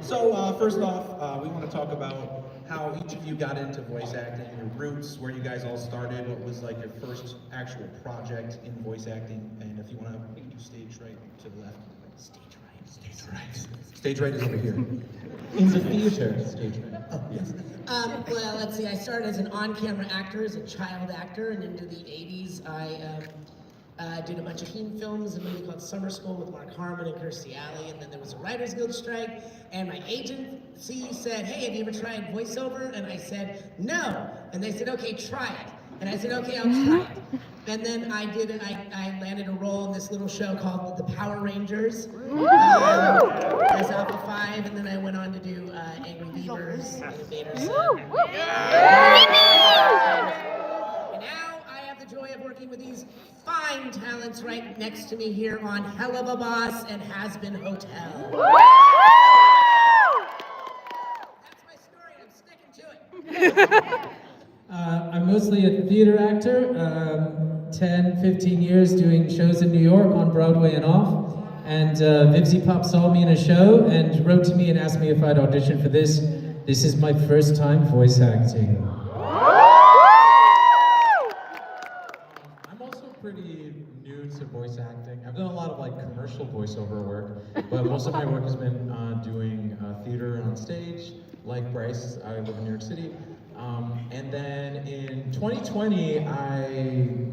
So first off, we want to talk about how each of you got into voice acting, your roots, where you guys all started, what was like your first actual project in voice acting, and if you want to do stage right to the left. Stage right, stage right. Stage right is over here. In the theater, stage right. Oh, yes. Well, let's see, I started as an on-camera actor, as a child actor, and into the 80s I did a bunch of teen films, a movie called Summer School with Mark Harmon and Kirstie Alley, and then there was a Writers Guild strike, and my agency said, hey, have you ever tried voiceover? And I said, no. And they said, okay, try it. And I said, okay, I'll try it. And then I landed a role in this little show called The Power Rangers, as Alpha 5, and then I went on to do Angry Beavers, and Invaders. And now I have the joy of working with these fine talents right next to me here on Helluva-Boss and Has Been Hotel. That's my story, I'm sticking to it. I'm mostly a theater actor, 10, 15 years doing shows in New York on Broadway and off. And Vivzy Pop saw me in a show and wrote to me and asked me if I'd audition for this. This is my first time voice acting. I'm also pretty new to voice acting. I've done a lot of like commercial voiceover work, but most of my work has been doing theater on stage. Like Bryce, I live in New York City. And then in 2020,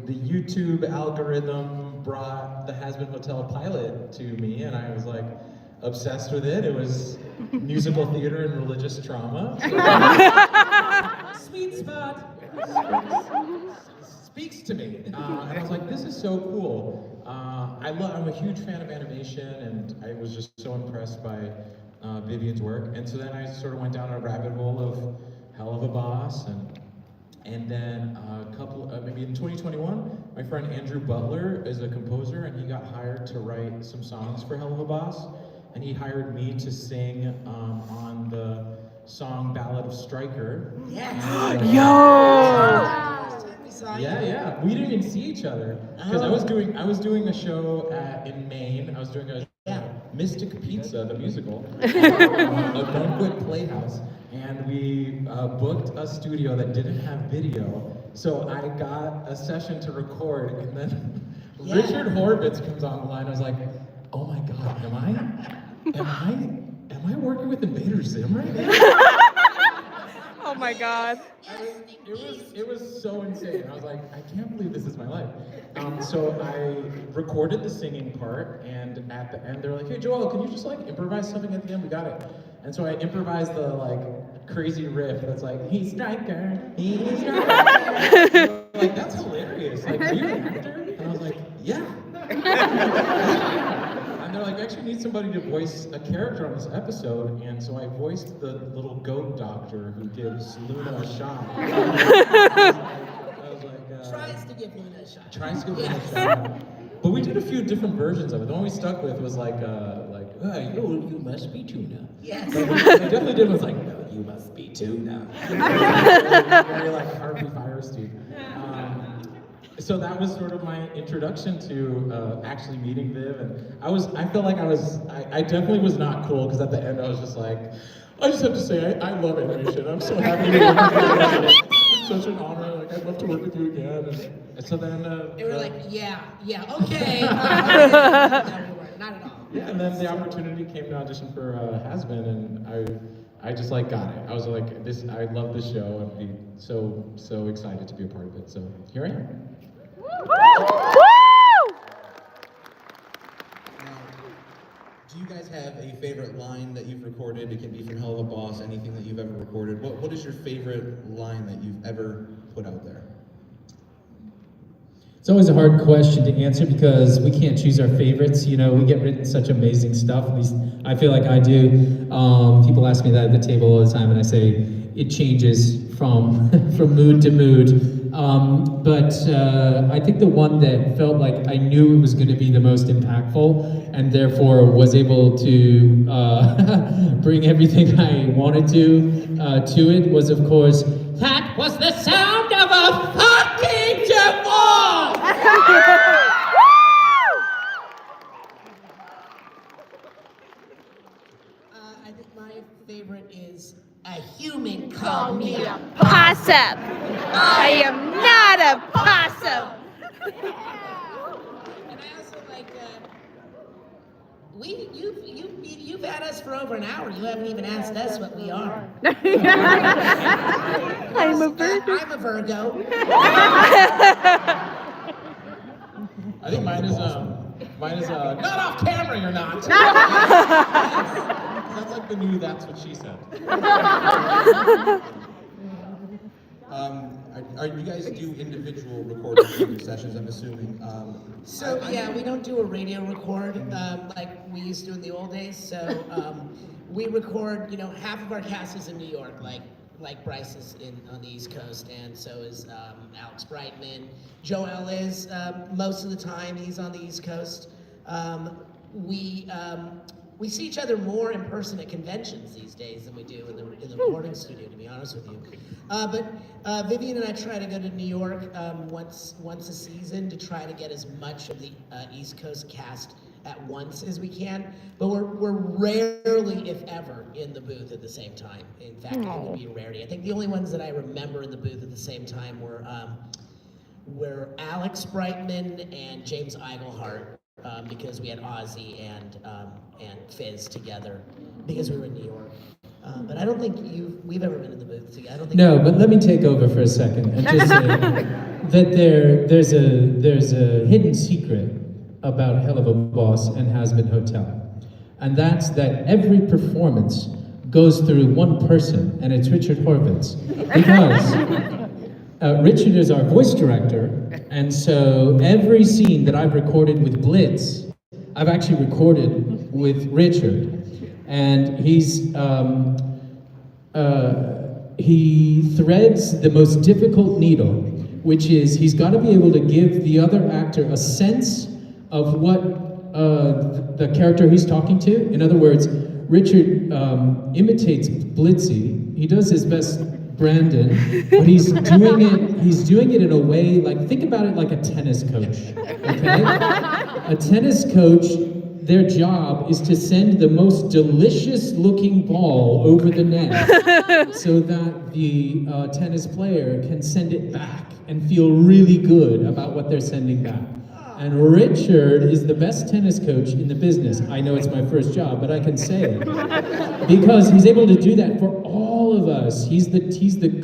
the YouTube algorithm brought the Has Been Hotel pilot to me, and I was like obsessed with it. It was musical theater and religious trauma. So, sweet spot. Speaks to me. And I was like, this is so cool. I'm a huge fan of animation, and I was just so impressed by Vivian's work. And so then I sort of went down a rabbit hole of Helluva-Boss, and then maybe in 2021, my friend Andrew Butler is a composer, and he got hired to write some songs for Helluva-Boss, and he hired me to sing on the song Ballad of Stryker. Yes! Yeah. We didn't even see each other because I was doing a show in Maine. I was doing a Mystic Pizza, the musical, a banquet playhouse, and we booked a studio that didn't have video. So I got a session to record, and then Richard Horvitz comes on the line. I was like, oh my God, am I working with Invader Zim right now? Oh my God. It was so insane. I was like, I can't believe this is my life. So I recorded the singing part, and at the end, they're like, hey, Joel, can you just like improvise something at the end? We got it. And so I improvised the like crazy riff that's like, he's Stryker, he's Stryker. Like, that's hilarious. Like, are you an actor? And I was like, yeah. And they're like, I actually need somebody to voice a character on this episode, and so I voiced the little goat doctor who gives Luna a shot. I was like, Tries to give Luna a shot. Tries to give Luna a shot. But we did a few different versions of it. The one we stuck with was like, you must be tuna. Yes. But what I definitely did was like, no, you must be tuna. Very like Harvey Firestein. So that was sort of my introduction to actually meeting Viv, and I feel like I definitely was not cool, because at the end I was just like, I just have to say, I love animation. I'm so happy to work with you. It's such an honor. Like, I'd love to work with you again. And so then they were like, yeah, okay. No, we weren't, not at all. Yeah, and then the opportunity came to audition for Has Been, and I just like got it. I was like, I love this show, and be so excited to be a part of it. So here I am. Do you guys have a favorite line that you've recorded? It can be from Helluva-Boss, anything that you've ever recorded. What is your favorite line that you've ever put out there? It's always a hard question to answer because we can't choose our favorites. You know, we get written such amazing stuff. At least I feel like I do. People ask me that at the table all the time, and I say it changes from mood to mood. But I think the one that felt like I knew it was going to be the most impactful, and therefore was able to bring everything I wanted to it, was, of course, that was the sound of a fucking divorce! I think my favorite is a human called me a Possum. I am not a possum. And I also like, you've had us for over an hour. You haven't even asked us what we are. I'm a Virgo. I'm a Virgo. I think mine is not off camera. You're not. That's like the new. That's what she said. Are you guys do individual recording sessions? I'm assuming. So yeah, we don't do a radio record like we used to in the old days. So we record. Half of our cast is in New York, like Bryce is on the East Coast, and so is Alex Brightman. Joel is most of the time he's on the East Coast. We see each other more in person at conventions these days than we do in the recording studio, to be honest with you. But Vivian and I try to go to New York once a season to try to get as much of the East Coast cast at once as we can. But we're rarely, if ever, in the booth at the same time. In fact, it would be a rarity. I think the only ones that I remember in the booth at the same time were Alex Brightman and James Eigelhart. Because we had Ozzy and Fizz together because we were in New York. But I don't think we've ever been in the booth together. I don't think. No, but let me take over for a second and just say that there's a hidden secret about Helluva-Boss and Has-Been Hotel, and that's that every performance goes through one person, and it's Richard Horvitz, because Richard is our voice director, and so every scene that I've recorded with Blitz, I've actually recorded with Richard, and he threads the most difficult needle, which is he's got to be able to give the other actor a sense of what the character he's talking to. In other words, Richard imitates Blitzy. He does his best Brandon, but he's doing it in a way, like, think about it like a tennis coach, okay? A tennis coach, their job is to send the most delicious looking ball over the net so that the tennis player can send it back and feel really good about what they're sending back. And Richard is the best tennis coach in the business. I know it's my first job, but I can say it. Because he's able to do that for all of us. He's the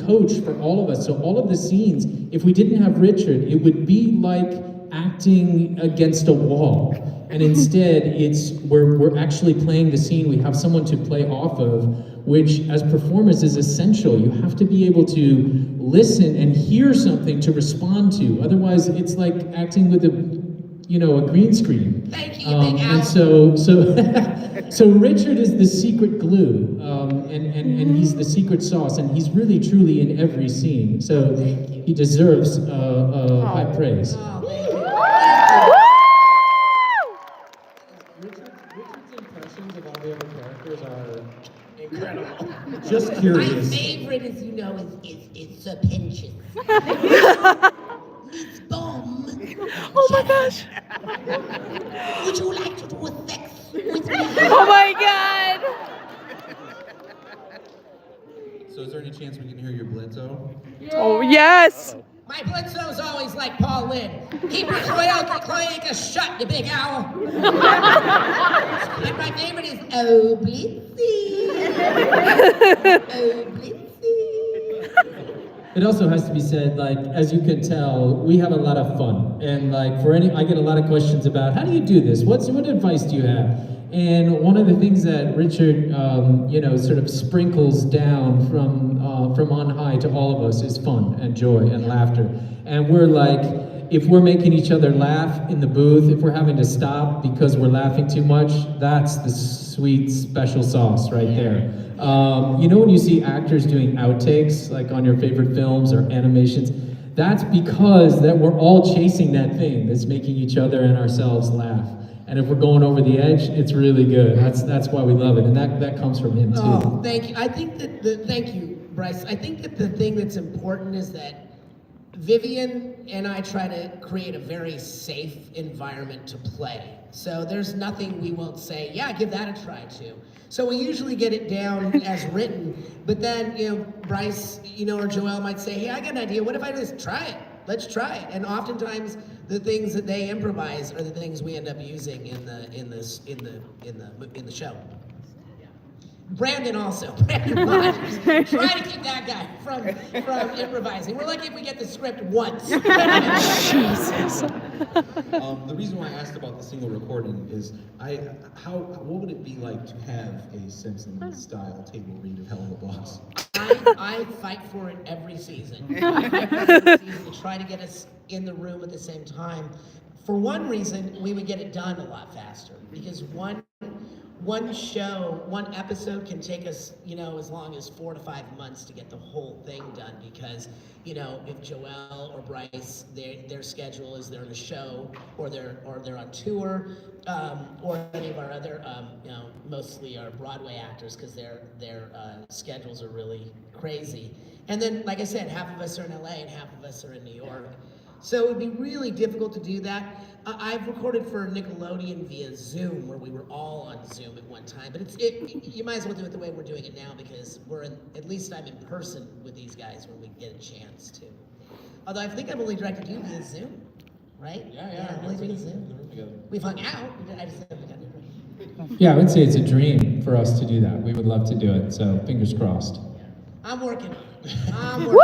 coach for all of us. So all of the scenes, if we didn't have Richard, it would be like acting against a wall. And instead, we're actually playing the scene. We have someone to play off of, which as performers is essential. You have to be able to listen and hear something to respond to. Otherwise, it's like acting with a green screen. Thank you, Big Al. And so Richard is the secret glue, and he's the secret sauce, and he's really truly in every scene. So he deserves high praise. Oh, thank you. Richard's impressions of all the other characters are incredible. Just My curious. favorite, as you know, is the pinches. It's bomb. Oh my gosh. Would you like to do a sex with me? Oh my god. So is there any chance we can hear your Blitzo? Oh yes. My Blitzo's always like Paul Lynn. Keep your cloaca shut, you big owl. And my favorite is Oh Blitzy. Oh Blitzy. It also has to be said, like, as you can tell, we have a lot of fun. And like I get a lot of questions about, how do you do this? What advice do you have? And one of the things that Richard, sort of sprinkles down from on high to all of us is fun and joy and laughter. And we're like, if we're making each other laugh in the booth, if we're having to stop because we're laughing too much, that's the sweet special sauce right there. When you see actors doing outtakes, like on your favorite films or animations, that's because that we're all chasing that thing that's making each other and ourselves laugh. And if we're going over the edge, it's really good. That's why we love it, and that comes from him too. Oh, thank you. I think that thank you, Bryce. I think that the thing that's important is that Vivian and I try to create a very safe environment to play. So there's nothing we won't say, yeah, give that a try too. So we usually get it down as written, but then, Bryce, or Joelle might say, hey, I got an idea. What if I just try it? Let's try it. And oftentimes the things that they improvise are the things we end up using in the show. Brandon also. Brandon Rogers. Try to keep that guy from improvising. We're lucky if we get the script once. Jesus. The reason why I asked about the single recording is, what would it be like to have a Simpsons-style table read of Helluva-Boss? I fight for it every season. To try to get us in the room at the same time. For one reason, we would get it done a lot faster, because one episode can take us, as long as 4 to 5 months to get the whole thing done, because, if Joelle or Bryce, their schedule is they're in a show, or they're on tour, or any of our other, mostly our Broadway actors, because their schedules are really crazy. And then, like I said, half of us are in LA and half of us are in New York. So it would be really difficult to do that. I've recorded for Nickelodeon via Zoom, where we were all on Zoom at one time. But you might as well do it the way we're doing it now, because at least I'm in person with these guys when we get a chance to. Although I think I've only directed you via Zoom, right? Yeah. Only via Zoom. We've hung out. I just haven't done it. Yeah, I would say it's a dream for us to do that. We would love to do it, so fingers crossed. I'm working on it. Woo!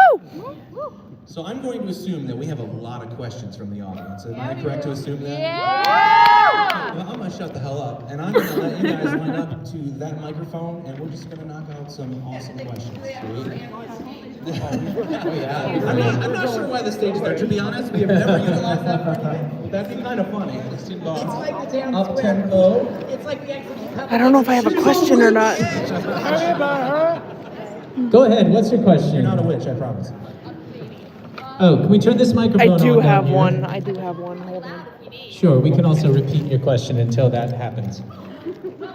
So I'm going to assume that we have a lot of questions from the audience. Am I correct to assume that? Yeah! Well, I'm going to shut the hell up, and I'm going to let you guys line up to that microphone, and we're just going to knock out some awesome questions. Oh, yeah. I'm not sure why the stage is there. To be honest, we have never utilized that for anything. That'd be kind of funny. It's like the dance up tempo. It's like the exit. I don't know if I have a question or not. Go ahead, what's your question? You're not a witch, I promise. Oh, can we turn this microphone on? I do down have here? one. Hold on. Sure, we can also repeat your question until that happens. Until then,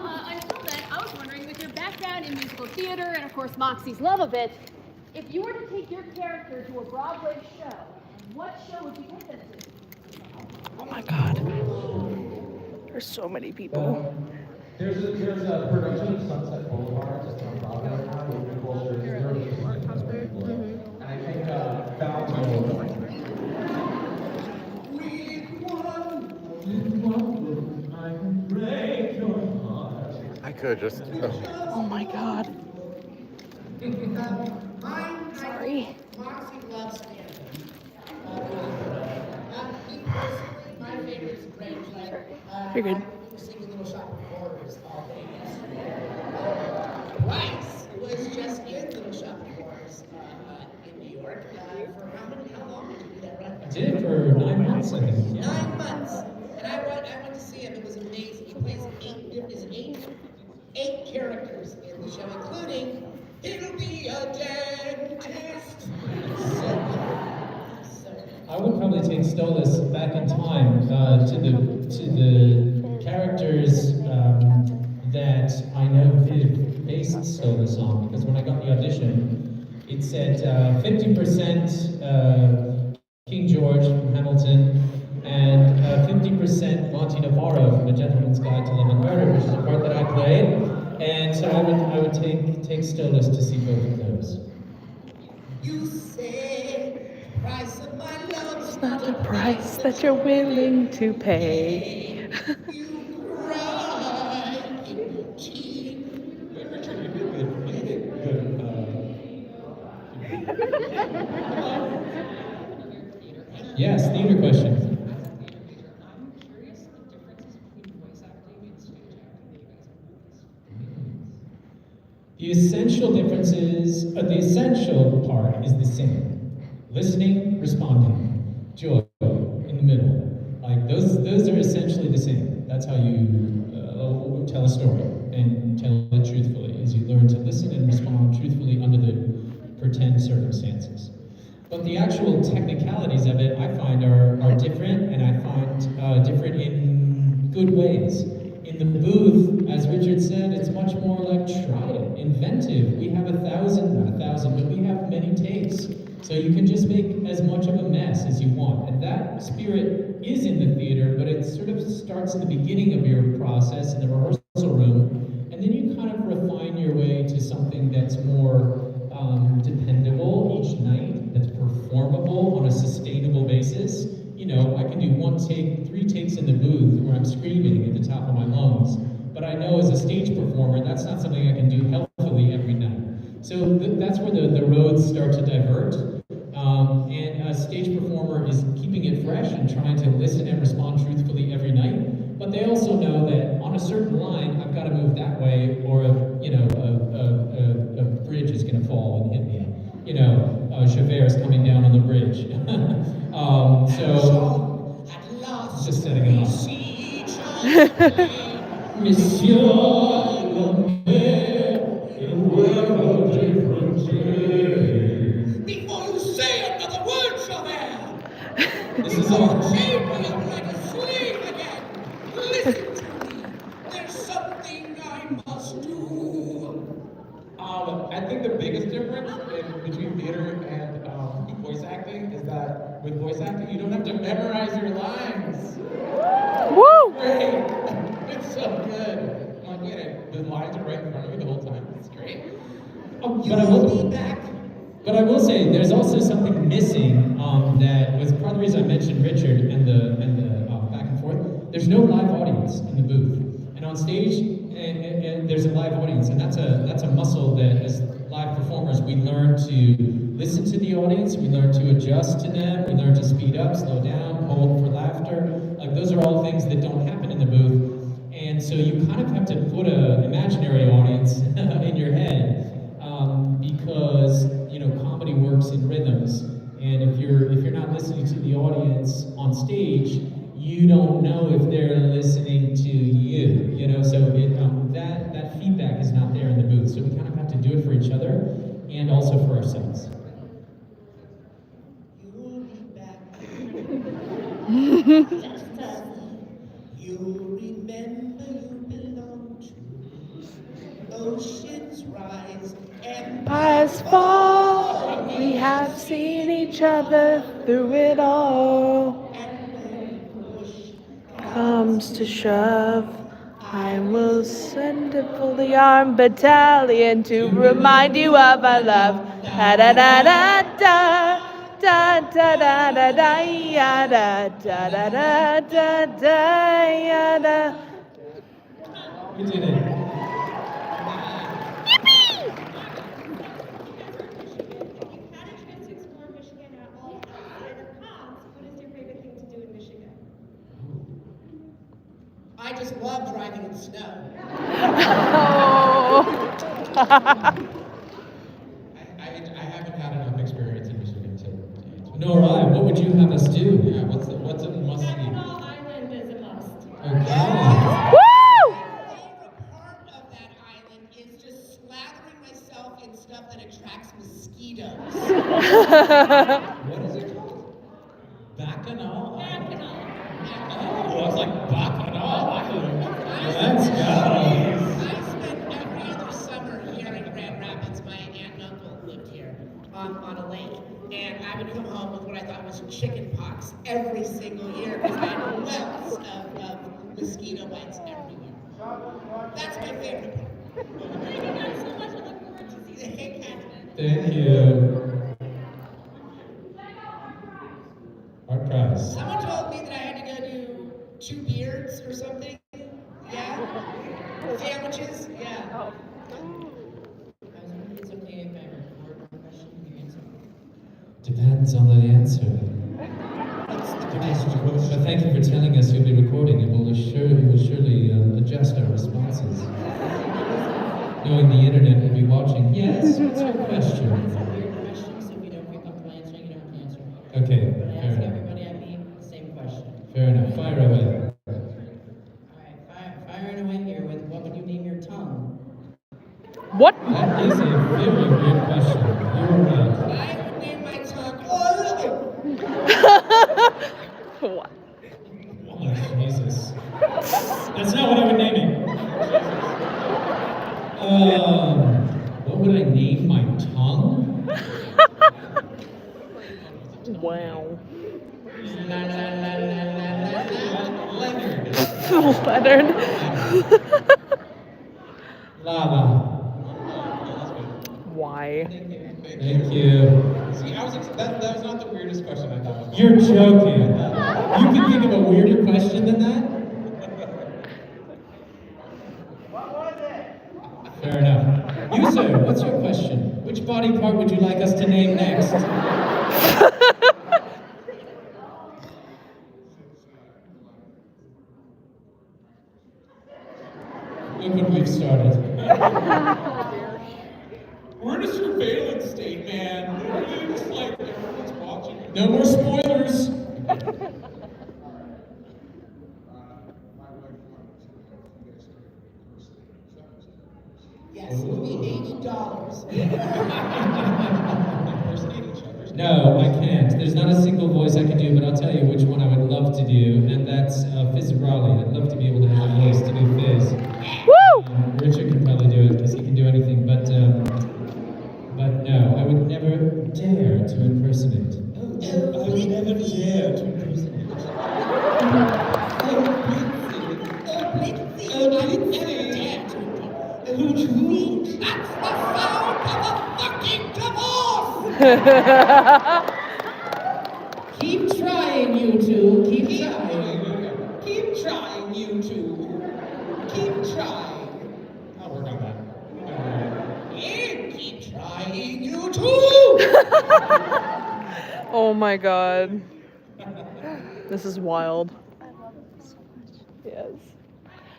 I was wondering, with your background in musical theater and, of course, Moxie's love of it, if you were to take your character to a Broadway show, what show would you take them to? Oh my God. There's so many people. There's a production of Sunset Boulevard just on Broadway right now with Nicole Scherzinger. And I think I could just. Oh my God. Sorry. Moxie loves theater. My favorite is Range. You're good. Singing Little Shop of Horrors all day yesterday. Bryce was just in Little Shop of Horrors in New York for how long did you do that, right? I did it for 9 months, I think. 9 months. And I went to see him. It was amazing. He plays eight characters in the show, including he'll be a dentist. I would probably take Stolas back in time to the characters that I know Viv based Stolas on, because when I got the audition, it said 50% King George from Hamilton and 50% Monty Navarro from A Gentleman's Guide to Love and Murder, which is a part that I played, and so I would take Stolas to see both of those. You say the price of my love is It's not the price that you're willing to pay. you cry in your teeth. Yes, theater question. The essential differences, the essential part is the same. Listening, responding, joy in the middle. Like those are essentially the same. That's how you tell a story and tell it truthfully, is you learn to listen and respond truthfully under the pretend circumstances. But the actual technicalities of it, I find, are different, and I find different in good ways. In the booth, as Richard said, it's much more like try it, inventive. We have not 1,000, but we have many takes. So you can just make as much of a mess as you want. And that spirit is in the theater, but it sort of starts in the beginning of your process in the rehearsal room. And then you kind of refine your way to something that's more dependable each night, that's performable on a sustainable basis. You know, I can do 1 take, 3 takes in the booth where I'm screaming at the top of my lungs. But I know as a stage performer, that's not something I can do healthily every night. So that's where the roads start to divert. And a stage performer is keeping it fresh and trying to listen and respond truthfully every night. But they also know that on a certain line, I've got to move that way, or a bridge is going to fall and hit me. You know, Javert is coming down on the bridge. So just setting it up. Monsieur le Maire, we're all different days. Before you say another word, Javert! This is all. Chain me up like a slave again! Listen to me! There's something I must do! I think the biggest difference between theater and voice acting is that with voice acting, you don't have to memorize your lines. Woo! Great! It's so good. Like, the lines are right in front of you the whole time. It's great. But I will say, there's also something missing that was part of the reason I mentioned Richard and the back and forth. There's no live audience in the booth, and on stage, and there's a live audience, and that's a muscle that as live performers we learn to listen to the audience, we learn to adjust to them, we learn to speed up, slow down, hold for laughter. Like those are all things that don't happen in the booth. And so you kind of have to put an imaginary audience in your head because comedy works in rhythms. And if you're not listening to the audience on stage, you don't know if they're listening to you. So that feedback is not there in the booth. So we kind of have to do it for each other and also for ourselves. You'll be back. You'll remember you belong to oceans rise and Empires fall. We have seen each other through it all. and when push Comes to shove, I will send a fully armed battalion to remind you of our love. Da da da da da. Da da da da da ya da da da da da da ya da. We did it. I just love driving in snow. Oh. I haven't had enough experience in Michigan to Nor I. What would you have us do? Yeah, what's a must see? Island is a must. Okay. Woo! My favorite part of that island is just slathering myself in stuff that attracts mosquitoes. What is it called? Bacchanal Island. Oh, I was like, Bacchanal Island. Let's go. I spent every other summer here in Grand Rapids. My aunt and uncle lived here on a lake. And I would come home with what I thought was chicken pox every single year because I had welts of mosquito bites everywhere. That's my favorite part. Thank you guys so much. I look forward to seeing it. Thank you. Our prize. Someone told me that I had to go do 2 beards or something. Yeah? Sandwiches? Yeah. It's okay if I record my question and you answer. Depends on the answer. But thank you for telling us you'll be recording it. We'll surely adjust our responses. Knowing the internet will be watching. Yes, what's your question? It's a weird question, so if you don't feel comfortable answering, you don't have to answer. Okay, But I fair ask enough. everybody I meet the same question. Fair enough. Fire away. Alright, firing away here with what would you name your tongue? What? That is a very weird question. You're right. I would name my tongue. What? Oh, Jesus. That's not what I would name it. What would I name my tongue? Wow. La la la la la la la. Leonard. Leonard. Lava. Why? Thank you. See, that was not the weirdest question I thought was. You're joking. You can think of a weirder question than that? Fair enough. You, sir, what's your question? Which body part would you like us to name next? Look what we've started. We're in a surveillance state, man. Literally, just like everyone's watching. No more spoilers. Yes, it will be $80. No, I can't. There's not a single voice I can do, but I'll tell you which one I would love to do, and that's Fizz Raleigh. I'd love to be able to have a voice to do Fizz. Woo! Richard can probably do it because he can do anything, but no, I would never dare to impersonate. I would never dare to impersonate. Keep trying, you two. Keep trying. Keep trying, you two. Keep trying. I'll work on that. And keep trying, you two. Oh my god. This is wild. I love it so much. Yes.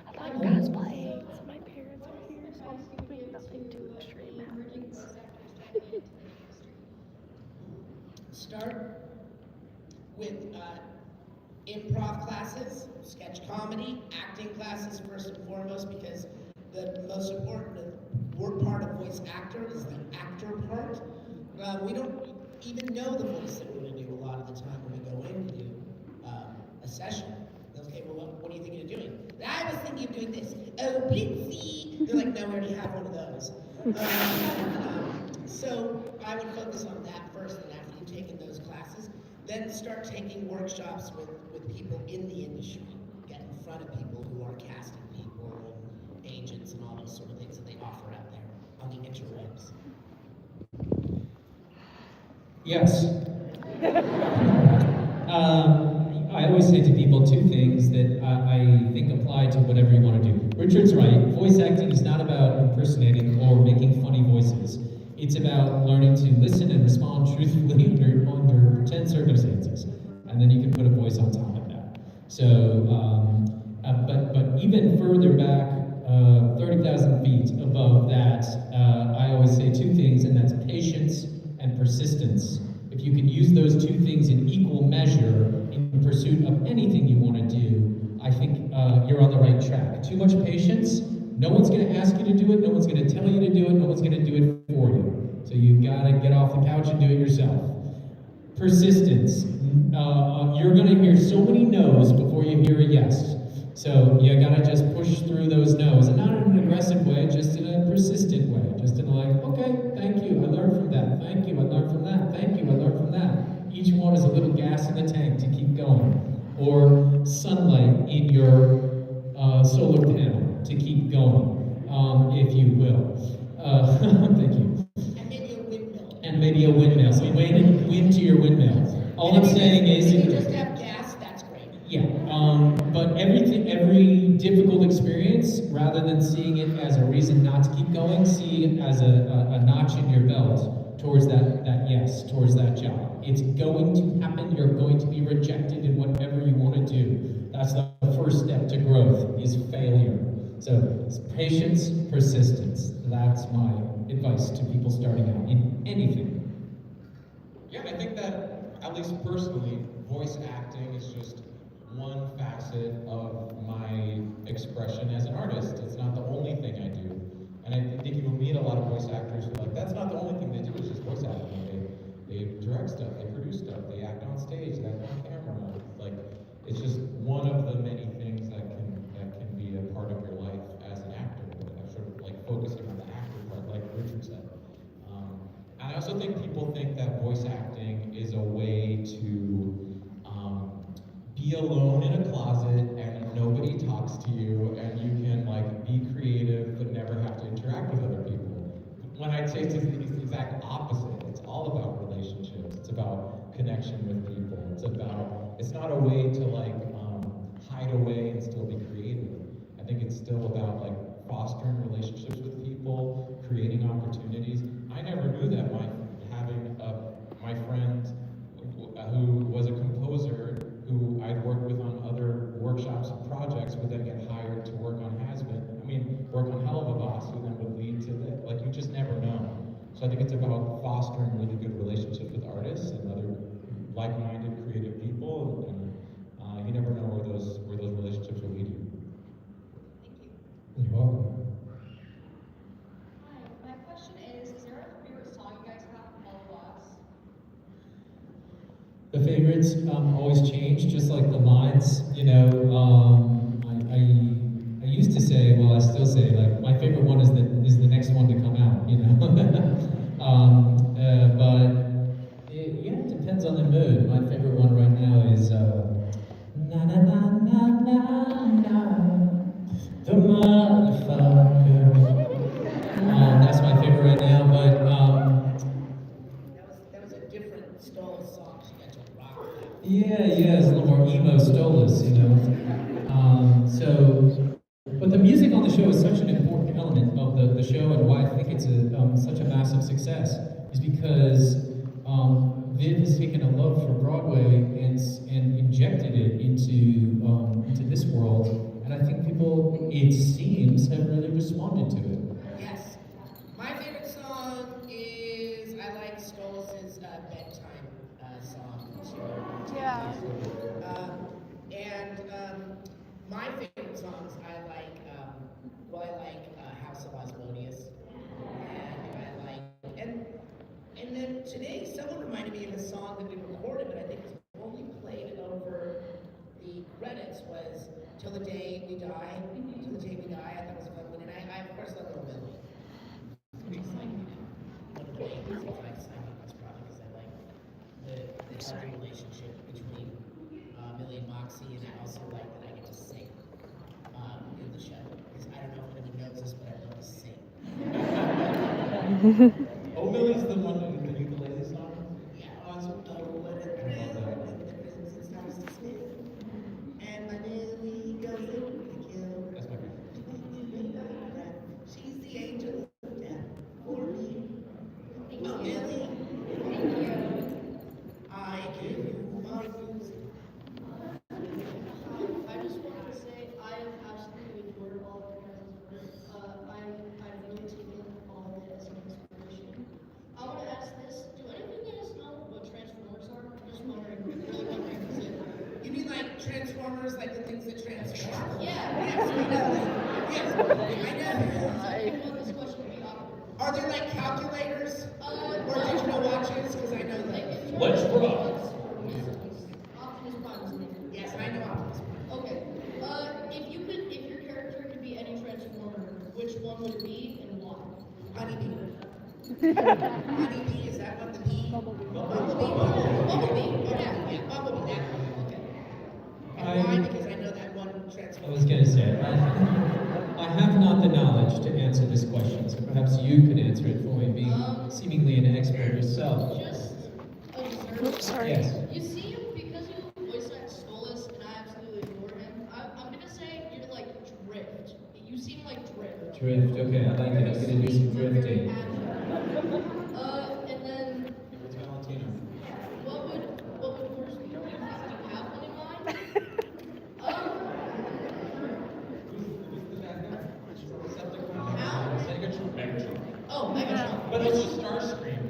I like cosplaying. So my parents are here, so I'm doing nothing too extreme happens. Start with improv classes, sketch comedy, acting classes first and foremost, because the most important work part of voice actor is the actor part. We don't even know the voice that we're going to do a lot of the time when we go in to do a session. Okay, well, what are you thinking of doing? I was thinking of doing this. Oh, Blitzy! They're like, no, we already have one of those. So I would focus on that first, and after you've taken those classes, then start taking workshops with people in the industry. Get in front of people who are casting people and agents and all those sort of things that they offer out there on the interwebs. Yes. I always say to people two things that I think apply to whatever you want to do. Richard's right. Voice acting is not about impersonating or making funny voices. It's about learning to listen and respond truthfully under 10 circumstances. And then you can put a voice on top of that. So, but even further back, 30,000 feet above that, I always say two things, and that's patience and persistence. If you can use those two things in equal measure in pursuit of anything you want to do, I think you're on the right track. Too much patience, no one's going to ask you to do it, no one's going to tell you to do it, no one's going to do it for you. So you got to get off the couch and do it yourself. Persistence, you're going to hear so many no's before you hear a yes. So you got to just push through those no's, and not in an aggressive way, just in a persistent way. Just in like, okay, thank you, I learned from that. Thank you, I learned from that. Thank you, I learned from that. Each one is a little gas in the tank to keep going. Or sunlight in your solar panel to keep going, if you will. Thank you. And maybe a windmill. And maybe a windmill. So wind to your windmill. All I'm saying is, if you just have gas, that's great. yeah, but every difficult experience, rather than seeing it as a reason not to keep going, see it as a notch in your belt towards that yes, towards that job. It's going to happen. You're going to be rejected in whatever you want to do. That's the first step to growth, is failure. So it's patience, persistence. That's my advice to people starting out in anything. Yeah, I think that, at least personally, voice acting is just one facet of my expression as an artist. It's not the only thing I do. And I think you'll meet a lot of voice actors who are like, that's not the only thing they do, it's just voice acting. They direct stuff, they produce stuff, they act on stage, they act on camera. Like, it's just one of the many things that can be a part of your life as an actor. But I'm sort of like focusing on the actor part, like Richard said. And I also also think people think that voice acting is a way to be alone in a closet and nobody talks to you and you can like be creative but never have to interact with other people. When I'd say it's the exact opposite. It's all about relationships. It's about connection with people. It's not a way to like hide away and still be creative. I think it's still about like fostering relationships with people, creating opportunities. I never knew that my friend who was a composer who I'd worked with on other workshops and projects would then get hired to work on work on helluva-boss, who then would lead to that. Like, you just never know. So I think it's about fostering really good relationships with artists and other like-minded creative people, and you never know where those relationships will lead you. You're welcome. Hi, my question is there a favorite song you guys have from helluva-boss? The favorites always change, just like the lines. You know, I used to say, well, I still say, like, my favorite one is the next one to come out. You know, but it depends on the mood. My favorite one right now is na na na na na na, the motherfucker. That's my favorite right now, but. That was a different Stolas song. She got to rock that. Yeah, it's a little more emo Stolas, you know. But the music on the show is such an important element of the show, and why I think it's such a massive success is because Viv has taken a love for Broadway and injected it into this world, and I think people, it seems, have really responded to it. Yes. My favorite song is, I like Stolas' bedtime song. Yeah. My favorite songs, I like House of Osmodeus. And then today, someone reminded me of a song that we recorded, but I think was only played over the credits, was Till the Day We Die. Till the Day We Die, I thought it was a fun one. And I of course, love Little Billy. Which is like, one of the main reasons I signed on this project, because I like the relationship between Millie and Moxie, and I also like that I get to sing in the show. Because I don't know if anyone knows this, but I love to sing. Oh, Millie's the one with the ukulele song? Yeah, awesome. What a thrill when the prison starts to spin, and my Millie goes in to kill. That's my favorite. She's the angel of death for me. Oh, Millie. I give you my music. I just wanted to say I have absolutely adored all of your guys' work. I've really taken all of it as an inspiration. I want to ask this: do any of you guys know what Transformers are? I'm just wondering, really wondering, is it? You mean like Transformers, like the things that transform? Yeah. Yes, I know. Yes, I know. I want this question to be awkward. Are there like calculators or digital watches? Because I know that. Let's rock. Optimus Prime's name. Yes, I know Optimus Prime. Okay. If your character could be any Transformer, which one would it be and why? Honeybee. Honeybee, is that what the bee? Bumblebee. Bumblebee. Yeah, Bumblebee, that one. Okay. I- And why? Because I know that one I Transformer. was going to say, I have not the knowledge to answer this question, so perhaps you could answer it for me, being seemingly an expert yourself. Just observe. Oops, sorry. Yes. You see him because you voice act Stolas, and I absolutely adore him. I'm gonna say you're like Drift. You seem like Drift. Drift, okay, I like it. I'm going to do some drifting. And then It's Valentino. what would yours be? Do you have one in mind? Megatron. Oh, Megatron. But it's a Starscream.